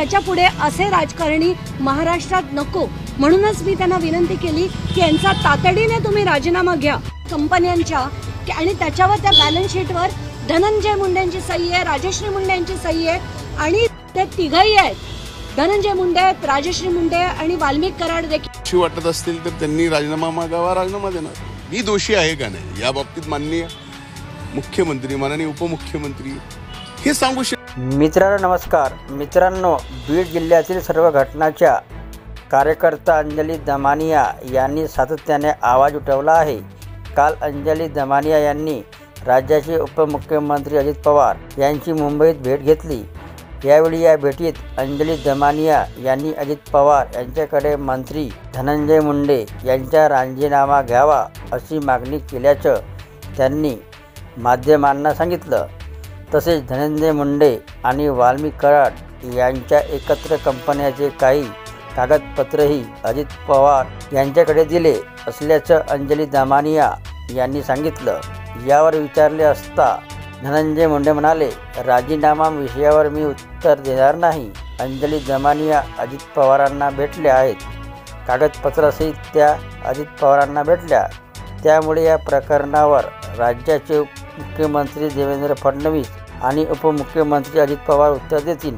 याच्या पुढे असे राजकारणी महाराष्ट्रात नको। म्हणूनच मी त्यांना विनंती केली की यांचा तातडीने तुम्ही राजीनामा घ्या कंपन्यांच्या, आणि त्याच्यावर त्या बॅलन्स शीटवर धनंजय मुंडेंची सही आहे, राजश्री मुंडेंची सही आहे, आणि ते तिघही आहेत, धनंजय मुंडे, राजश्री मुंडे आणि वाल्मिक कराड देखील वाटत असतील तर त्यांनी राजीनामा मागावा, राजीनामा देणार। मी दोषी आहे का नाही या बाबतीत माननीय मुख्यमंत्री, माननीय उपमुख्यमंत्री हे सांगू शकतात। मित्रांनो नमस्कार। मित्रांनो, बीड जिल्ह्यातील सर्व घटनांच्या कार्यकर्ता अंजली दमानिया यांनी सातत्याने आवाज उठवला आहे। काल अंजली दमानिया यांनी राज्याचे उपमुख्यमंत्री अजित पवार यांची मुंबईत भेट घेतली। यावेळी या भेटीत अंजली दमानिया यांनी अजित पवार यांच्याकडे मंत्री धनंजय मुंडे यांचा राजीनामा घ्यावा अशी मागणी केल्याचं त्यांनी माध्यमांना सांगितलं। तसेच धनंजय मुंडे आणि वाल्मिक कराड यांच्या एकत्र कंपन्याचे काही कागदपत्रही अजित पवार यांच्याकडे दिले असल्याचं अंजली दमानिया यांनी सांगितलं। यावर विचारले असता धनंजय मुंडे म्हणाले, राजीनामा विषयावर मी उत्तर देणार नाही। अंजली दमानिया अजित पवारांना भेटल्या आहेत, कागदपत्रासहित त्या अजित पवारांना भेटल्या, त्यामुळे या प्रकरणावर राज्याचे मुख्यमंत्री देवेंद्र फडणवीस आणि उपमुख्यमंत्री अजित पवार उत्तर देतील।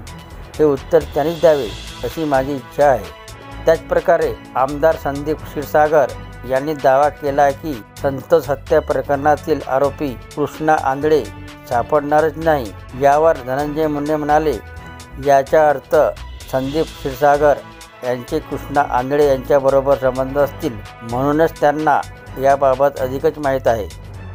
हे उत्तर त्यांनीच द्यावे अशी माझी इच्छा आहे। त्याचप्रकारे आमदार संदीप क्षीरसागर यांनी दावा केला की संतोष हत्या प्रकरणातील आरोपी कृष्णा आंधळे सापडणारच नाही। यावर धनंजय मुंडे म्हणाले, याचा अर्थ संदीप क्षीरसागर यांचे कृष्णा आंधळे यांच्याबरोबर संबंध असतील, म्हणूनच त्यांना याबाबत अधिकच माहीत आहे।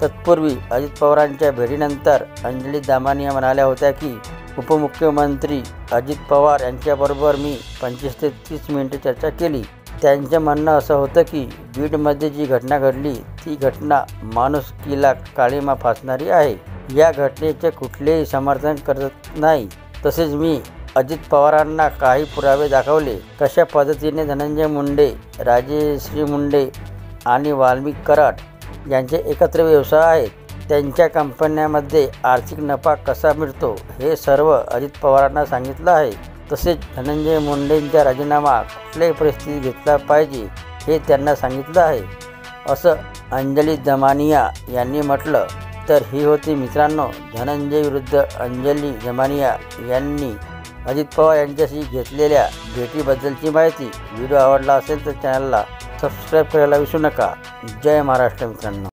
तत्पूर्वी अजित पवारांच्या भेटीनंतर अंजली दमानिया म्हणाल्या होत्या की उपमुख्यमंत्री अजित पवार यांच्याबरोबर मी 25 ते 30 मिनिटे चर्चा केली। त्यांचं म्हणणं असं होतं की बीडमध्ये जी घटना घडली ती घटना माणुसकीला काळीमा फासणारी आहे। या घटनेचे कुठलेही समर्थन करत नाही। तसेच मी अजित पवारांना काही पुरावे दाखवले। कशा पद्धतीने धनंजय मुंडे, राजश्री मुंडे आणि वाल्मिक कराड यांचे एकत्र व्यवसाय आहेत, त्यांच्या कंपन्यांमध्ये आर्थिक नफा कसा मिळतो हे सर्व अजित पवारांना सांगितलं आहे। तसेच धनंजय मुंडेंचा राजीनामा कुठल्याही परिस्थितीत घेतला पाहिजे हे त्यांना सांगितलं आहे, असं अंजली दमानिया यांनी म्हटलं। तर ही होती मित्रांनो धनंजय विरुद्ध अंजली दमानिया यांनी अजित पवार यांच्याशी घेतलेल्या भेटीबद्दलची माहिती। व्हिडिओ आवडला असेल तर चॅनलला सबस्क्राईब करायला विसरू नका। जय महाराष्ट्र मित्रांनो।